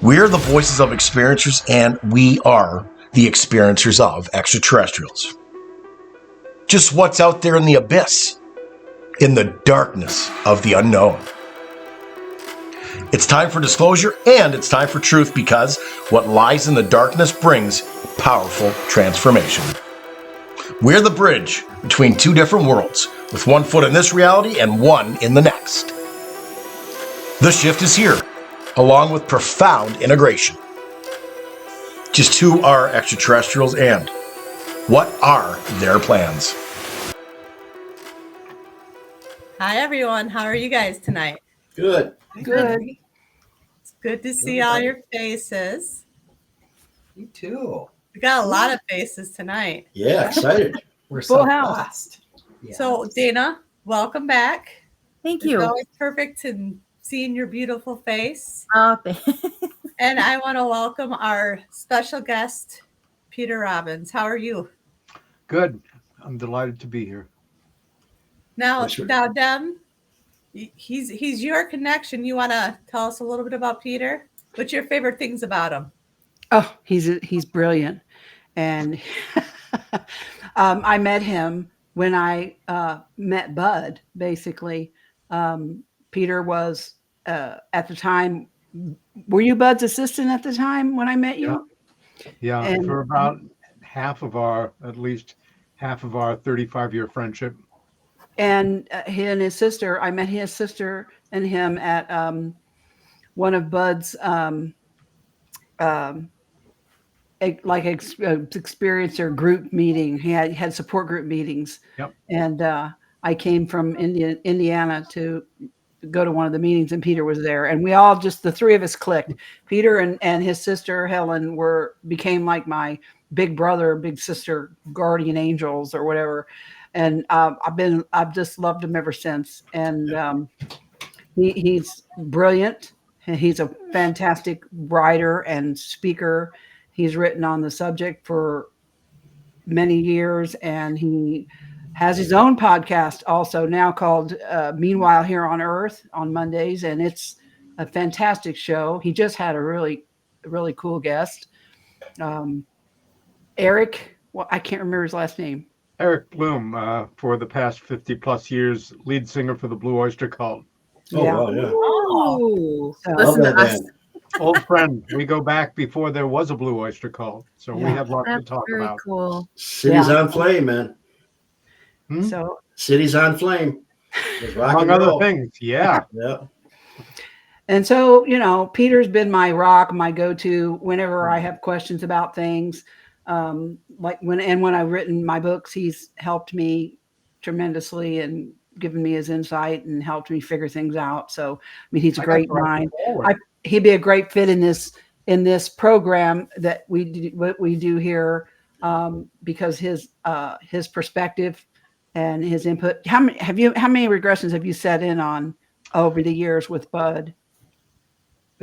We're the voices of experiencers, and we are the experiencers of extraterrestrials. Just what's out there in the abyss, in the darkness of the unknown. It's time for disclosure and it's time for truth, because what lies in the darkness brings powerful transformation. We're the bridge between two different worlds, with one foot in this reality and one in the next. The shift is here, along with profound integration. Just who are extraterrestrials and what are their plans? Hi, everyone. How are you guys tonight? Good. It's good to see all your faces. You too. We got a lot of faces tonight. Yeah, excited. We're so Full house. blessed. Yeah. So, Dana, welcome back. Thank It's you. always perfect to seeing your beautiful face. Oh, And I want to welcome our special guest, Peter Robbins. How are you? Good. I'm delighted to be here. Now, Sure. Dem, he's your connection. You want to tell us a little bit about Peter? What's your favorite things about him? Oh, he's brilliant. And I met him when I met Bud, basically. Peter was at the time. Were you Bud's assistant at the time when I met you? Yeah, And- for about at least half of our 35-year friendship. And he and his sister, I met his sister and him at one of Bud's experiencer group meeting. He had support group meetings. Yep. And I came from Indiana to go to one of the meetings, and Peter was there, and we all just, the three of us clicked. Peter and his sister Helen became like my big brother, big sister, guardian angels or whatever. And I've just loved him ever since. And he's brilliant. He's a fantastic writer and speaker. He's written on the subject for many years, and he has his own podcast also now called Meanwhile Here on Earth on Mondays, and it's a fantastic show. He just had a really, really cool guest. Eric, well, I can't remember his last name. Eric Bloom, for the past 50 plus years, lead singer for the Blue Oyster Cult. Oh, wow, yeah. Oh, So- listen Love to that us. band. Old friend. We go back before there was a Blue Oyster Cult. So we Yeah. have lots to That's talk very about. cool. City's on flame, man. So City's on flame. Just rock Among and other roll. things. Yeah. Yeah. And so, Peter's been my rock, my go-to whenever I have questions about things. When I've written my books, he's helped me tremendously and given me his insight and helped me figure things out. So, he's a great mind. He'd be a great fit in this program that what we do here, because his perspective and his input. How many regressions have you set in on over the years with Bud?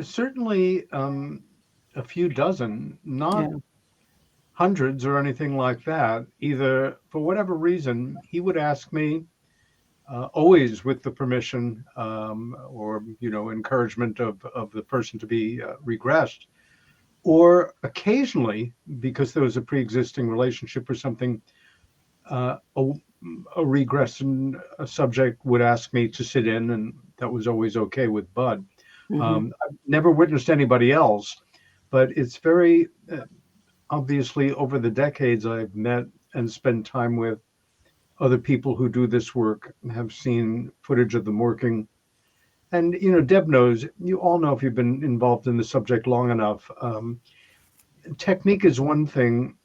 Certainly a few dozen, not Yeah. hundreds or anything like that. Either for whatever reason, he would ask me, always with the permission or encouragement of the person to be regressed, or occasionally, because there was a pre-existing relationship or something, a regression subject would ask me to sit in, and that was always okay with Bud. Mhm. I've never witnessed anybody else, but it's very obviously over the decades I've met and spent time with other people who do this work, have seen footage of them working. And, Deb knows, you all know if you've been involved in the subject long enough, technique is one thing,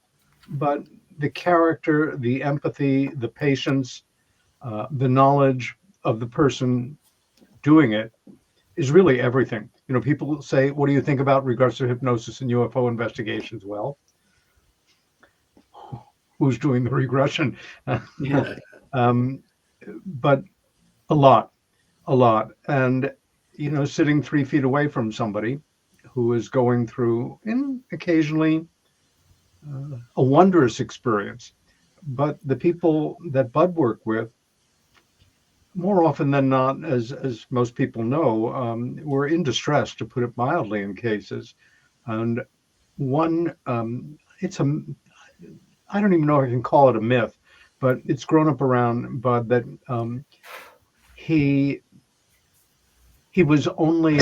but the character, the empathy, the patience, the knowledge of the person doing it is really everything. People say, what do you think about regressive hypnosis and UFO investigations? Well, who's doing the regression? Yeah. But a lot. And, sitting 3 feet away from somebody who is going through, occasionally, a wondrous experience. But the people that Bud worked with, more often than not, as most people know, we're in distress, to put it mildly, in cases. And one, it's a, I don't even know if I can call it a myth, but it's grown up around Bud that he was only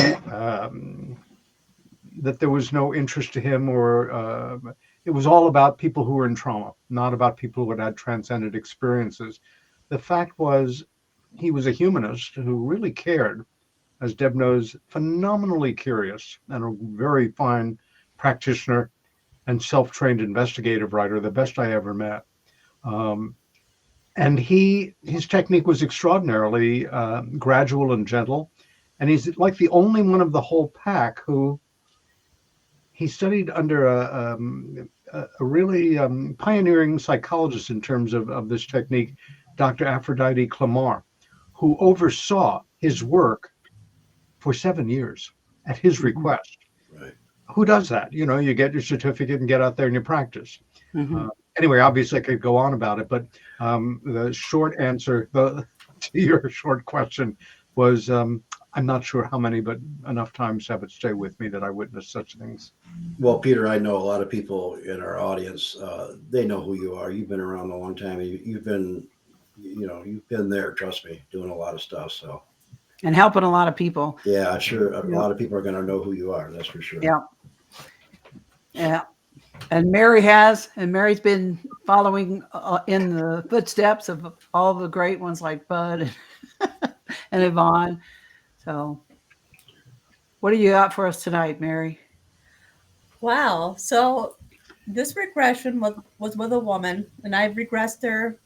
that there was no interest to him, or it was all about people who were in trauma, not about people who had had transcendent experiences. The fact was, he was a humanist who really cared, as Deb knows, phenomenally curious, and a very fine practitioner and self-trained investigative writer, the best I ever met. And his technique was extraordinarily gradual and gentle. And he's like the only one of the whole pack who he studied under a really pioneering psychologist in terms of this technique, Dr. Aphrodite Clamar, who oversaw his work for 7 years at his request. Right. Who does that? You know, you get your certificate and get out there and you practice. Mhm. Anyway, obviously I could go on about it, but the short answer to your short question was, I'm not sure how many, but enough times have it stay with me that I witnessed such things. Well, Peter, I know a lot of people in our audience. They know who you are. You've been around a long time. You've been, you've been there. Trust me, doing a lot of stuff. So And helping a lot of people. yeah, I'm sure a Yeah. lot of people are going to know who you are. That's for sure. Yeah. Yeah. And Mary's been following in the footsteps of all the great ones like Bud and Yvonne. So, what do you got for us tonight, Mary? Wow. So this regression was with a woman, and I've regressed her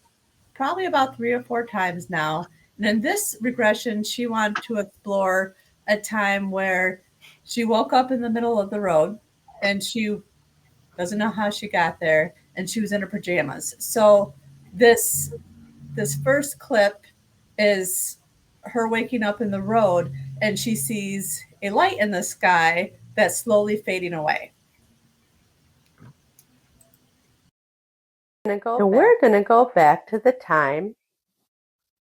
probably about 3 or 4 times now. And in this regression, she wanted to explore a time where she woke up in the middle of the road and she doesn't know how she got there, and she was in her pajamas. So this first clip is her waking up in the road, and she sees a light in the sky that's slowly fading away. And we're going to go back to the time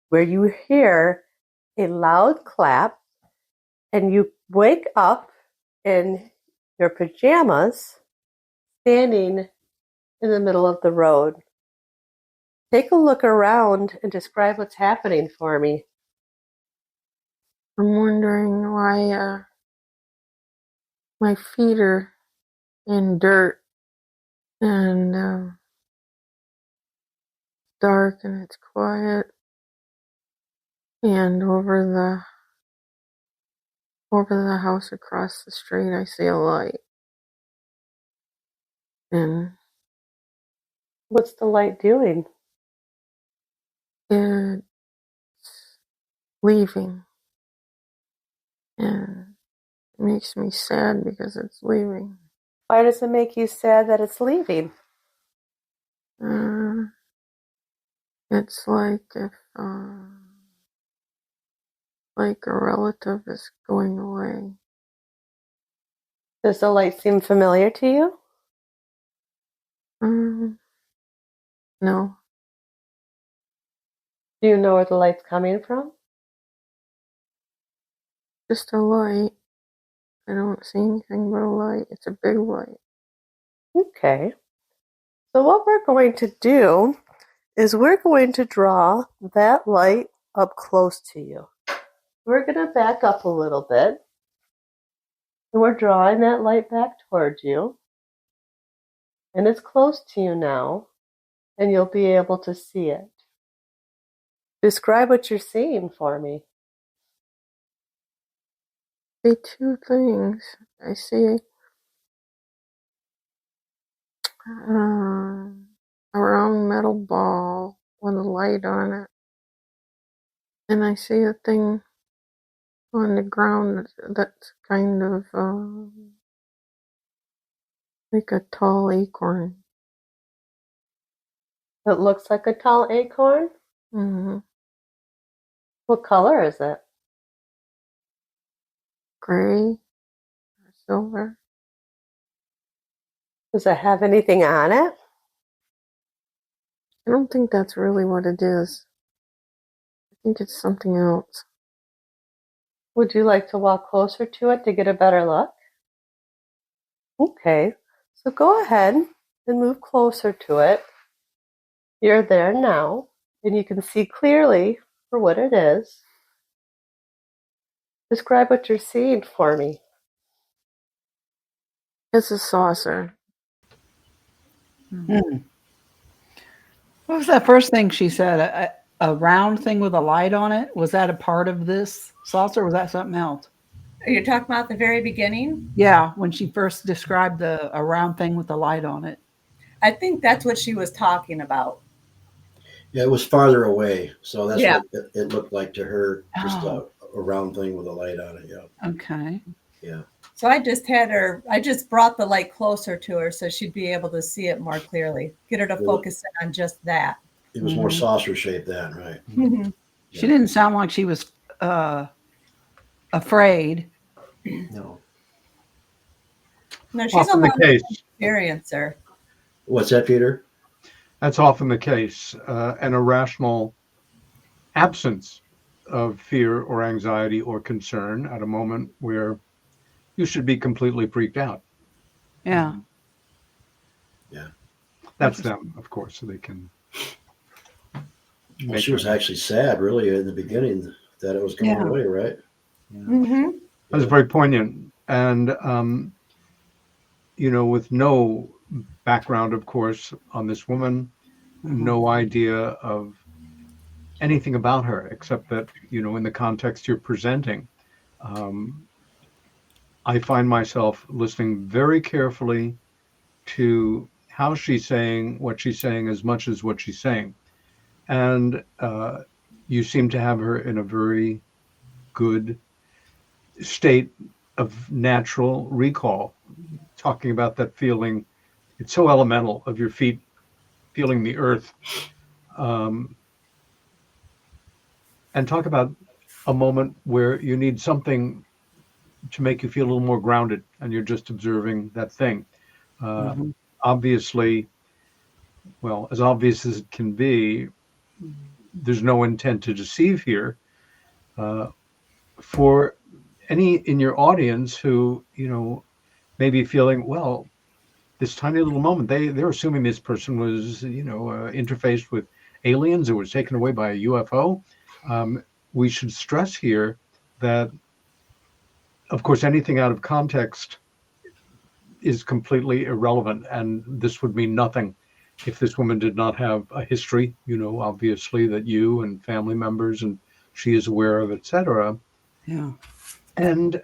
where you hear a loud clap and you wake up in your pajamas standing in the middle of the road. Take a look around and describe what's happening for me. I'm wondering why my feet are in dirt and dark and it's quiet. And over the house across the street, I see a light. And What's the light doing? it's leaving. And it makes me sad because it's leaving. Why does it make you sad that it's leaving? It's like if like a relative is going away. Does the light seem familiar to you? No. Do you know where the light's coming from? Just a light. I don't see anything but a light. It's a big light. Okay. So what we're going to do is we're going to draw that light up close to you. We're going to back up a little bit. And we're drawing that light back towards you. And it's close to you now. And you'll be able to see it. Describe what you're seeing for me. I see two things. I see a round metal ball with a light on it. And I see a thing on the ground that's kind of like a tall acorn. It looks like a tall acorn. Mm-hmm. What color is it? Gray or silver. Does it have anything on it? I don't think that's really what it is. think it's something else. Would you like to walk closer to it to get a better look? Okay, so go ahead and move closer to it. You're there now, and you can see clearly for what it is. Describe what you're seeing for me. It's a saucer. What was that first thing she said? A round thing with a light on it? Was that a part of this saucer or was that something else? Are you talking about the very beginning? Yeah, when she first described a round thing with a light on it. I think that's what she was talking about. Yeah, it was farther away, so that's Yeah. what it looked like to her. Just Oh. a round thing with a light on it. Yeah. Okay. Yeah. So I just brought the light closer to her so she'd be able to see it more clearly. Get her to focus in on just that. It was more saucer shaped then, right? She didn't sound like she was afraid. No. No, she's a Often the case. experiencer. What's that, Peter? That's often the case. An irrational absence of fear or anxiety or concern at a moment where you should be completely freaked out. Yeah. Yeah. That's them, of course, so they can. Well, she was actually sad, really, in the beginning that it was going away, right? Mm-hmm. That was very poignant. And, with no background, of course, on this woman, no idea of anything about her, except that, in the context you're presenting, I find myself listening very carefully to how she's saying what she's saying as much as what she's saying. And you seem to have her in a very good state of natural recall, talking about that feeling. It's so elemental of your feet feeling the earth. And talk about a moment where you need something to make you feel a little more grounded and you're just observing that thing. Obviously, well, as obvious as it can be, there's no intent to deceive here. For any in your audience who, may be feeling, well, this tiny little moment, they're assuming this person was, interfaced with aliens or was taken away by a UFO. We should stress here that, of course, anything out of context is completely irrelevant, and this would mean nothing if this woman did not have a history, obviously, that you and family members and she is aware of, etc. Yeah. And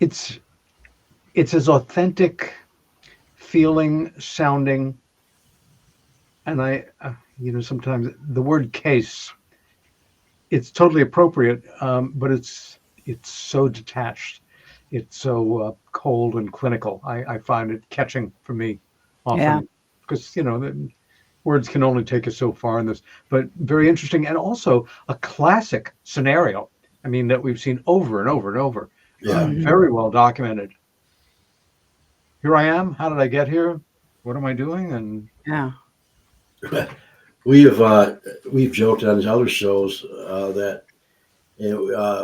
it's as authentic feeling, sounding, and I sometimes the word case, it's totally appropriate, but it's so detached, it's so cold and clinical. I find it catching for me often, because the words can only take us so far in this, but very interesting, and also a classic scenario. I mean, that we've seen over and over and over. Yeah. Very well documented. Here I am. How did I get here? What am I doing? And We've joked on other shows that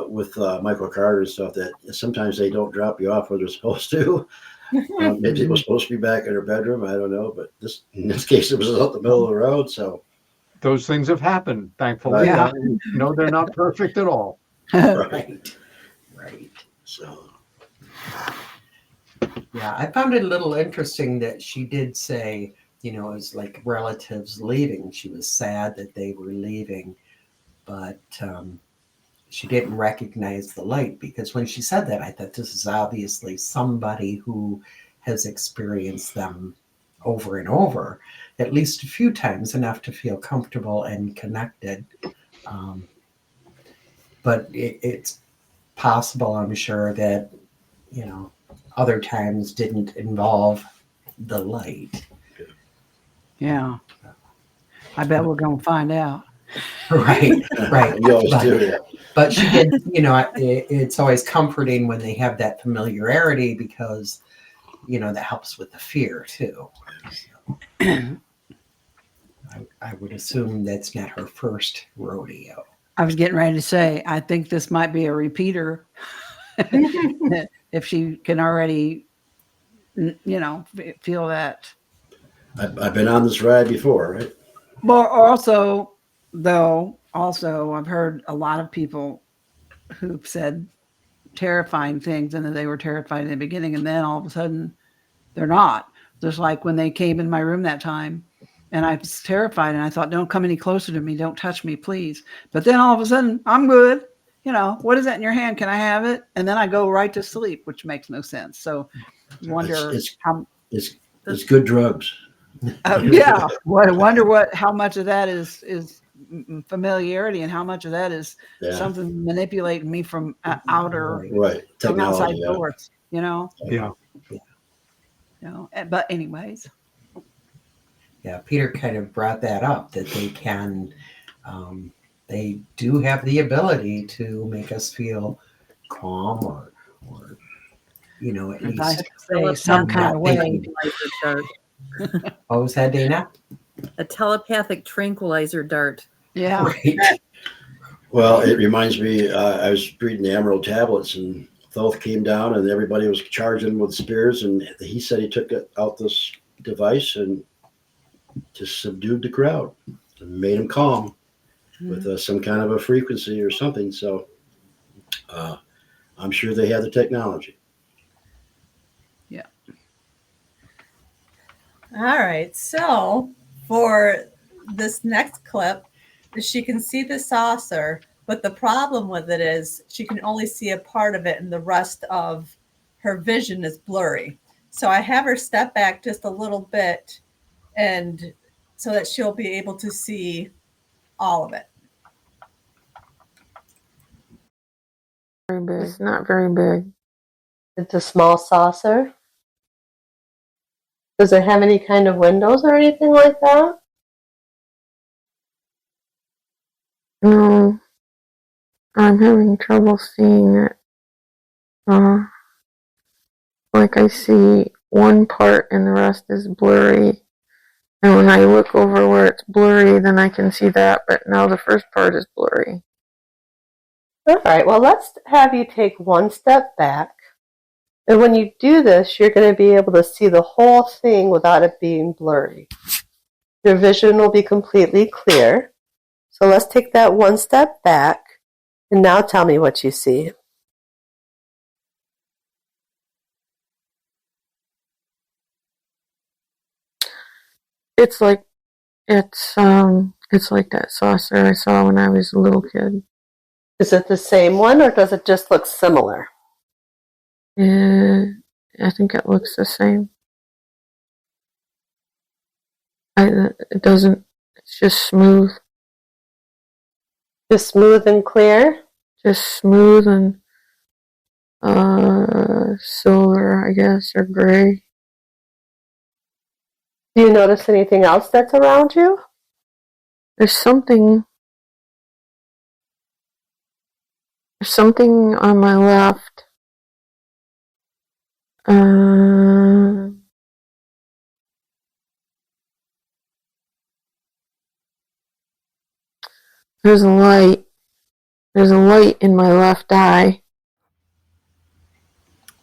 with Michael Carter and stuff, that sometimes they don't drop you off where they're supposed to. Maybe it was supposed to be back in her bedroom. I don't know, but in this case, it was out the middle of the road. So those things have happened, thankfully. Yeah. No, they're not perfect at all. right. So yeah, I found it a little interesting that she did say, it was like relatives leaving. She was sad that they were leaving, but she didn't recognize the light, because when she said that, I thought this is obviously somebody who has experienced them over and over, at least a few times, enough to feel comfortable and connected. But it's possible, I'm sure, that, other times didn't involve the light. Yeah. I bet we're going to find out. Right. you always do that. But she did, it's always comforting when they have that familiarity, because, that helps with the fear too. I would assume that's not her first rodeo. I was getting ready to say, I think this might be a repeater. If she can already, feel that. I've been on this ride before, right? But also, I've heard a lot of people who've said terrifying things, and that they were terrified in the beginning, and then all of a sudden they're not. Just like when they came in my room that time, and I was terrified, and I thought, don't come any closer to me, don't touch me, please. But then all of a sudden, I'm good. What is that in your hand? Can I have it? And then I go right to sleep, which makes no sense. So wonder how it's good drugs. yeah. I wonder how much of that is familiarity, and how much of that is something manipulating me from outer, from outside doors. Yeah. But anyways. Yeah, Peter kind of brought that up, that they do have the ability to make us feel calm or at least say some kind of way. What was that, Dana? A telepathic tranquilizer dart. Yeah. Right. Well, it reminds me, I was reading the Emerald Tablets, and Thoth came down and everybody was charging with spears, and he said he took out this device and just subdued the crowd and made them calm with some kind of a frequency or something. So I'm sure they have the technology. Yeah. All right. So for this next clip, she can see the saucer, but the problem with it is she can only see a part of it, and the rest of her vision is blurry. So I have her step back just a little bit, and so that she'll be able to see all of it. Very big. It's not very big. It's a small saucer. Does it have any kind of windows or anything like that? No, I'm having trouble seeing it. Like I see one part and the rest is blurry. And when I look over where it's blurry, then I can see that. But now the first part is blurry. All right, well, let's have you take one step back. And when you do this, you're going to be able to see the whole thing without it being blurry. Your vision will be completely clear. So let's take that one step back. And now tell me what you see. It's like that saucer I saw when I was a little kid. Is it the same one, or does it just look similar? I think it looks the same. It doesn't. It's just smooth. Just smooth and clear? Just smooth and silver, I guess, or gray. Do you notice anything else that's around you? There's something on my left. There's a light. There's a light in my left eye.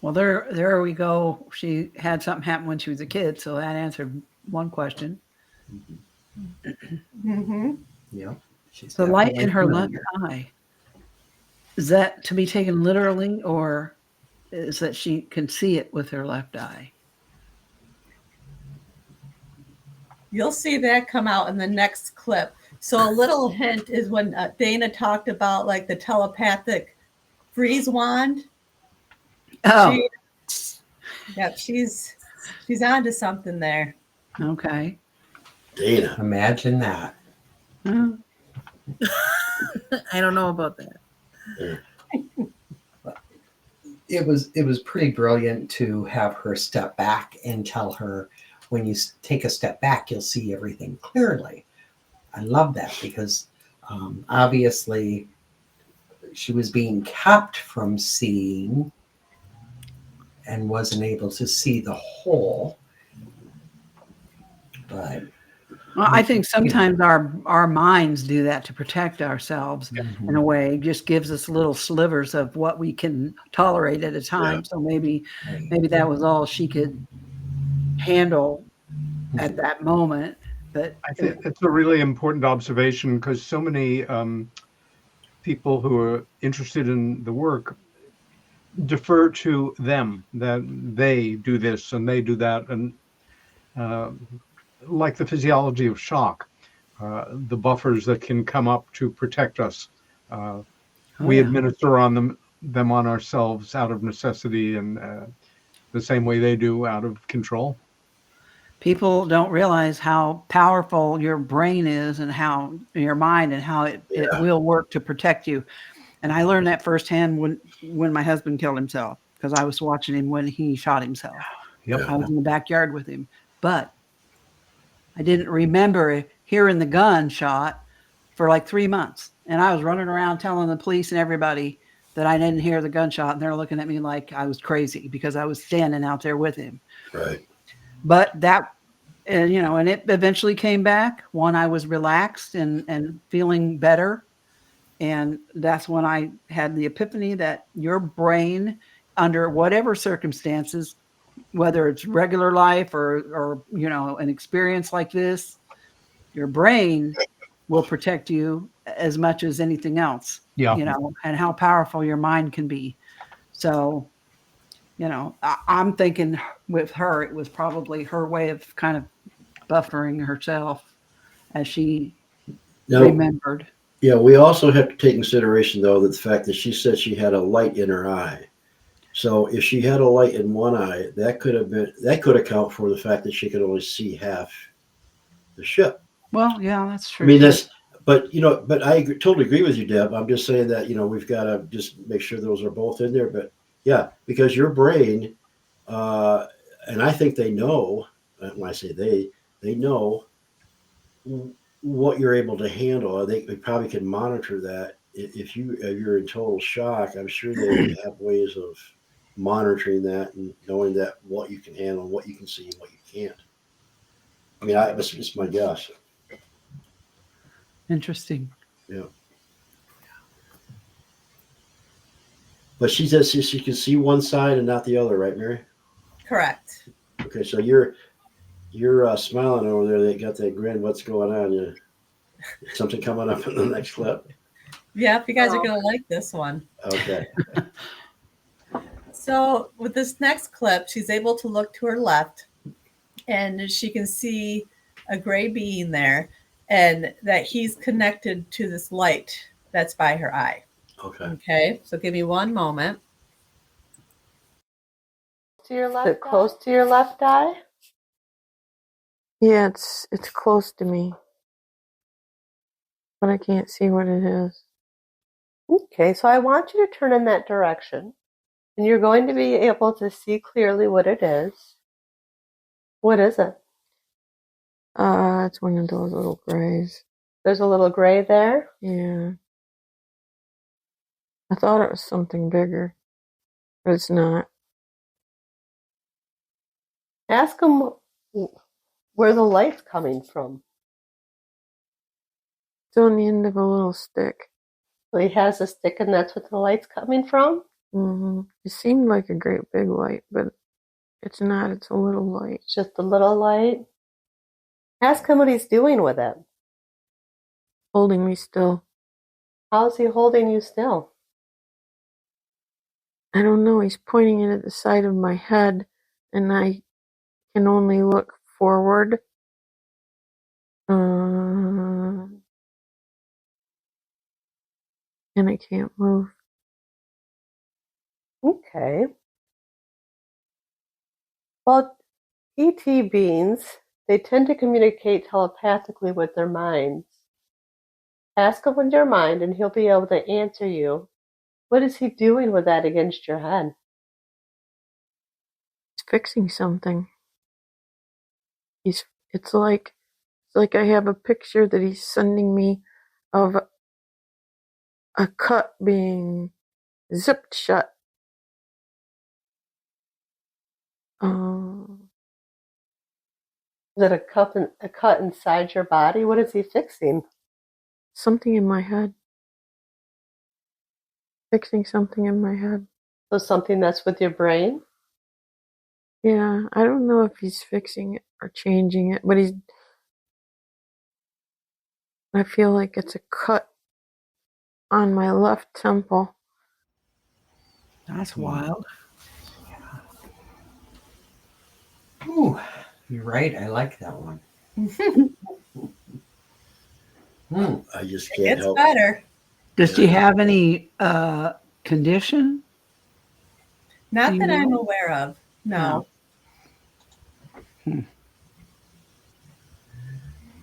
Well, there we go. She had something happen when she was a kid, so that answered one question. Mm-hmm. Yeah. The light in her left eye. Is that to be taken literally, or is that she can see it with her left eye? You'll see that come out in the next clip. So a little hint is when Dana talked about like the telepathic freeze wand. Oh, she's onto something there. Okay. Dana. Imagine that. Hmm. I don't know about that. It was pretty brilliant to have her step back and tell her, when you take a step back, you'll see everything clearly. I love that, because obviously she was being kept from seeing and wasn't able to see the whole. But Well, I think sometimes our minds do that to protect ourselves in a way. It just gives us little slivers of what we can tolerate at a time. So maybe that was all she could handle at that moment. But I think it's a really important observation because so many people who are interested in the work defer to them, that they do this and they do that, and like the physiology of shock, the buffers that can come up to protect us. We administer on them on ourselves out of necessity, and the same way they do out of control. people don't realize how powerful your brain is and how your mind and how it will work to protect you. And I learned that firsthand when my husband killed himself, because I was watching him when he shot himself. Yep. I was in the backyard with him, but I didn't remember hearing the gunshot for like 3 months. And I was running around telling the police and everybody that I didn't hear the gunshot. And they're looking at me like I was crazy because I was standing out there with him. Right. But that, and it eventually came back when I was relaxed and feeling better. And that's when I had the epiphany that your brain, under whatever circumstances, whether it's regular life or an experience like this, your brain will protect you as much as anything else. Yeah. And how powerful your mind can be. So, I'm thinking with her, it was probably her way of kind of buffering herself as she remembered. Yeah, we also have to take consideration, though, that the fact that she said she had a light in her eye. So if she had a light in one eye, that could account for the fact that she could only see half the ship. Well, yeah, that's true. I mean, but I totally agree with you, Deb. I'm just saying that, we've got to just make sure those are both in there. But yeah, because your brain, and I think they know, when I say they know what you're able to handle. I think they probably can monitor that. If you're in total shock, I'm sure they have ways of monitoring that and knowing that what you can handle, and what you can see, and what you can't. I mean, it's my guess. Interesting. Yeah. But she says she can see one side and not the other, right, Mary? Correct. Okay, so you're smiling over there. They got that grin. What's going on? Something coming up in the next clip? Yeah, you guys are going to like this one. Okay. So with this next clip, she's able to look to her left, and she can see a gray being there, and that he's connected to this light that's by her eye. Okay, so give me one moment. To your left. Is it close to your left eye? Yeah, it's close to me, but I can't see what it is. Okay, so I want you to turn in that direction, and you're going to be able to see clearly what it is. What is it? It's one of those little grays. There's a little gray there? Yeah. I thought it was something bigger, but it's not. Ask him where the light's coming from. It's on the end of a little stick. So he has a stick, and that's what the light's coming from? Mm-hmm. It seemed like a great big light, but it's not. It's a little light. It's just a little light. Ask him what he's doing with it. Holding me still. How's he holding you still? I don't know. He's pointing it at the side of my head, and I can only look forward. And I can't move. Okay. Well, ET beings, they tend to communicate telepathically with their minds. Ask him with your mind, and he'll be able to answer you. What is he doing with that against your head? He's fixing something. It's like I have a picture that he's sending me of a cut being zipped shut. Is it a cut inside your body? What is he fixing? Something in my head. Fixing something in my head. So something that's with your brain? Yeah, I don't know if he's fixing it or changing it, but I feel like it's a cut on my left temple. That's wild. Ooh, you're right. I like that one. I just It can't gets help. better. Does she have any condition? Not Do that you I'm know? aware of. No.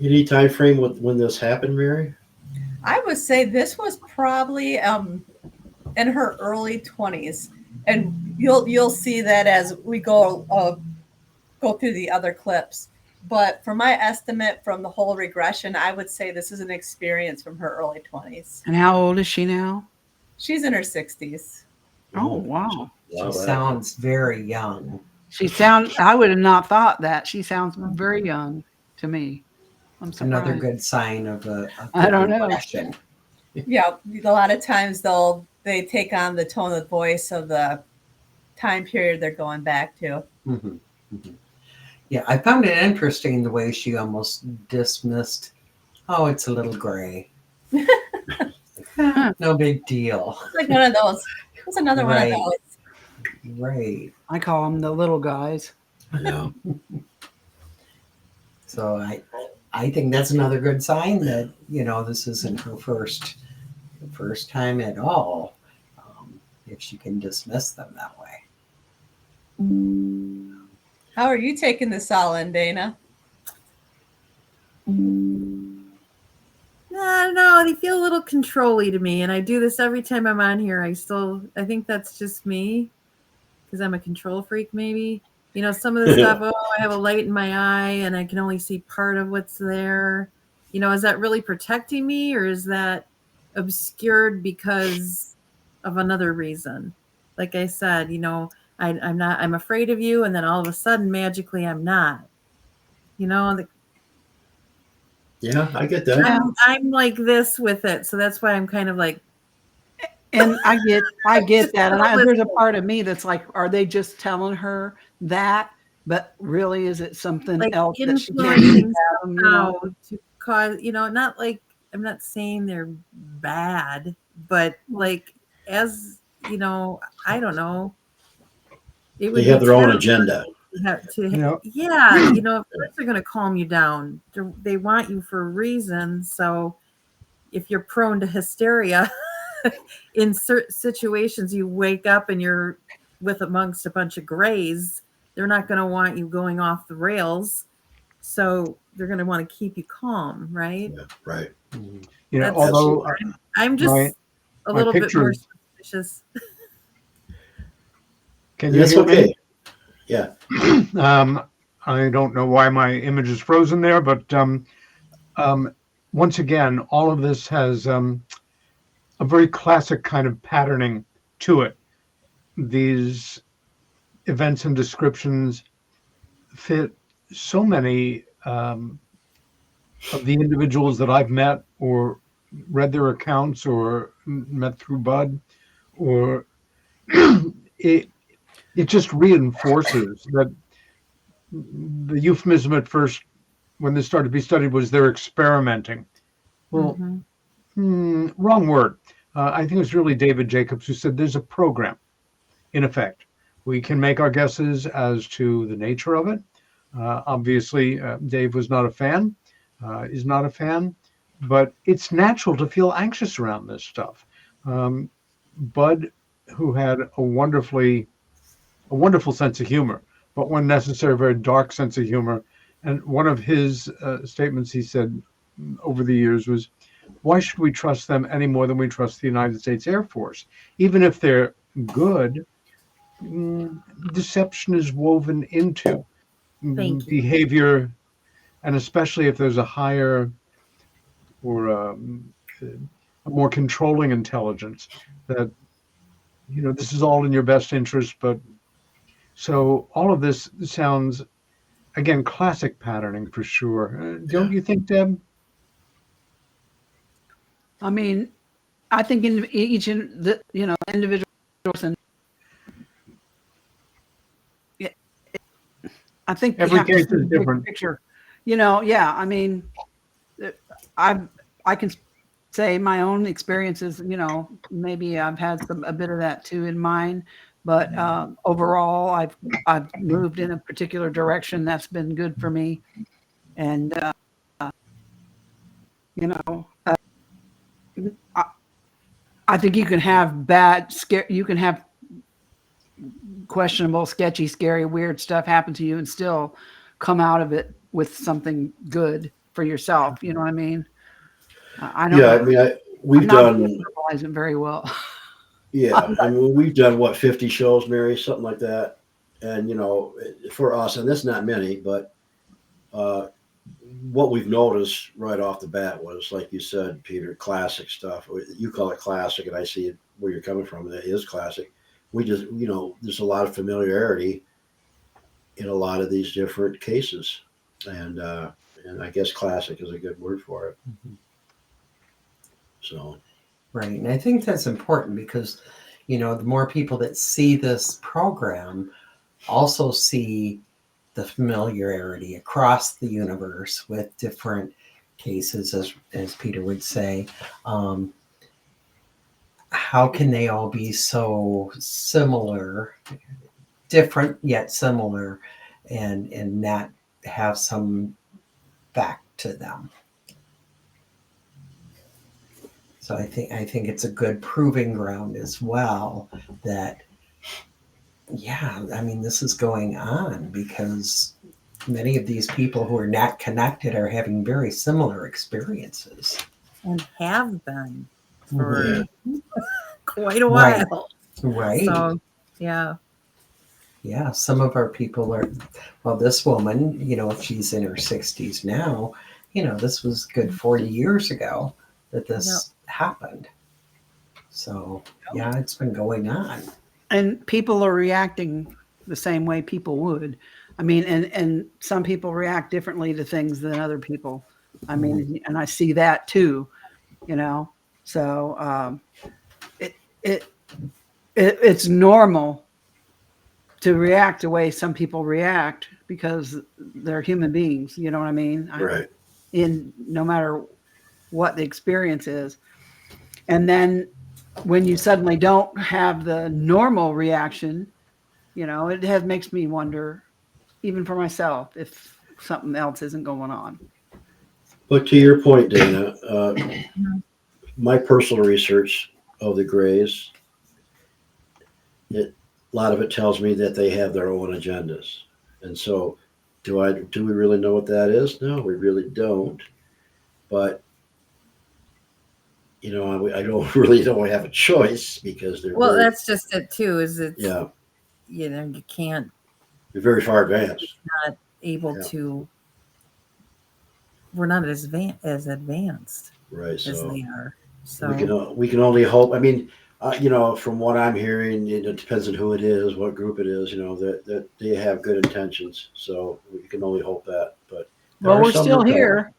Any time frame when this happened, Mary? I would say this was probably in her early 20s, and you'll see that as we go through the other clips. But for my estimate from the whole regression, I would say this is an experience from her early 20s. And how old is she now? She's in her 60s. Oh, wow. She sounds very young. I would have not thought that. She sounds very young to me. I'm surprised. Another good sign of a I don't know. regression. Yeah, a lot of times they take on the tone of voice of the time period they're going back to. Mm-hmm. Mm-hmm. Yeah, I found it interesting the way she almost dismissed, oh, it's a little gray. No big deal. It's like one of those. It's another one of Right. those. Right. I call them the little guys. Yeah. So I think that's another good sign that, this isn't her first time at all, if she can dismiss them that way. How are you taking this all in, Dana? I don't know. They feel a little controlly to me, and I do this every time I'm on here. I think that's just me because I'm a control freak, maybe. Some of the stuff, I have a light in my eye and I can only see part of what's there. Is that really protecting me, or is that obscured because of another reason? Like I said, I'm afraid of you, and then all of a sudden, magically, I'm not. Yeah, I get that. I'm like this with it, so that's why I'm kind of like. And I get that. And there's a part of me that's like, are they just telling her that? But really, is it something Like else that she can't influencing fathom, to cause, not like, I'm not saying they're bad, but like, as I don't know, it would They have be their own terrible agenda. yeah, if they're going to calm you down, they want you for a reason. So if you're prone to hysteria in certain situations, you wake up and you're amongst a bunch of grays, they're not going to want you going off the rails. So they're going to want to keep you calm, right? Yeah, right. Although I'm just a little bit more suspicious. Can you That's hear me? okay. Yeah. I don't know why my image is frozen there, but once again, all of this has a very classic kind of patterning to it. These events and descriptions fit so many of the individuals that I've met or read their accounts or met through Bud, or it just reinforces that the euphemism at first, when this started to be studied, was they're experimenting. Well, wrong word. I think it was really David Jacobs who said there's a program, in effect. We can make our guesses as to the nature of it. Obviously, Dave was not a fan, is not a fan, but it's natural to feel anxious around this stuff. Bud, who had a wonderful sense of humor, but when necessary, a very dark sense of humor. And one of his statements he said over the years was, why should we trust them any more than we trust the United States Air Force? Even if they're good, deception is woven into behavior, and especially if there's a higher or a more controlling intelligence, that this is all in your best interest. But so all of this sounds again, classic patterning for sure. Don't you think, Deb? I mean, I think in each individual person, I think you Every have to case see is the big different. picture. Yeah. I mean, I can say my own experiences. Maybe I've had a bit of that too in mine, but overall, I've moved in a particular direction that's been good for me, and I think you can have you can have questionable, sketchy, scary, weird stuff happen to you and still come out of it with something good for yourself. You know what I mean? I don't Yeah, know. I mean, we've I'm not able done. to verbalize it very well. Yeah, I mean, we've done what 50 shows, Mary, something like that, and for us, and that's not many, but uh, what we've noticed right off the bat was, like you said, Peter, classic stuff. You call it classic, and I see it where you're coming from. That is classic. We just, there's a lot of familiarity in a lot of these different cases, and I guess classic is a good word for it. Mhm. So, Right. And I think that's important because, the more people that see this program also see the familiarity across the universe with different cases, as Peter would say. How can they all be so similar, different yet similar, and not have some fact to them? So I think it's a good proving ground as well that, yeah, I mean, this is going on because many of these people who are not connected are having very similar experiences. And have been Mhm. for quite a Right. while. Right. So, yeah. Yeah, some of our people are, well, this woman, if she's in her 60s now, this was good 40 years ago that this happened. So, yeah, it's been going on. And people are reacting the same way people would. I mean, and some people react differently to things than other people. I mean, and I see that too, So it's normal to react the way some people react because they're human beings. You know what I mean? right. No matter what the experience is. And then when you suddenly don't have the normal reaction, it makes me wonder, even for myself, if something else isn't going on. But to your point, Dana, my personal research of the Greys, a lot of it tells me that they have their own agendas. And so, do we really know what that is? No, we really don't. But I don't really don't have a choice because they're Well, that's just it too. Is it's yeah, you can't. they're very far advanced. Not able to. We're not as advanced Right. as So they are. So we can only hope. I mean, from what I'm hearing, it depends on who it is, what group it is. That they have good intentions. So we can only hope that. But we're still here.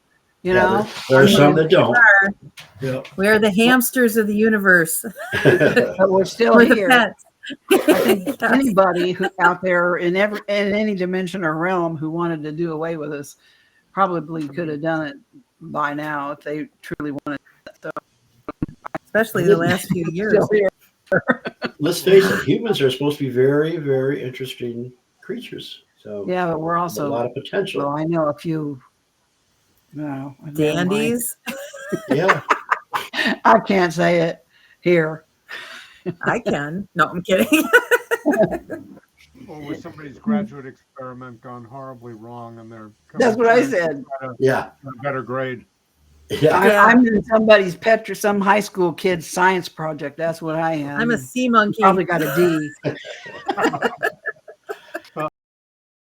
There are some that don't. Yeah. We are the hamsters of the universe. But we're still We're here. The pets. I think anybody who out there in any dimension or realm who wanted to do away with us probably could have done it by now if they truly wanted it. So, especially the last few years. Let's face it, humans are supposed to be very, very interesting creatures. So yeah, but we're also a lot of potential. Well, I know a few. No, dandies. Yeah, I can't say it here. I can. No, I'm kidding. Or was somebody's graduate experiment gone horribly wrong and they're That's what I said. Yeah, a better grade. Yeah. I'm in somebody's pet or some high school kid's science project. That's what I am. I'm a sea monkey. Probably got a D.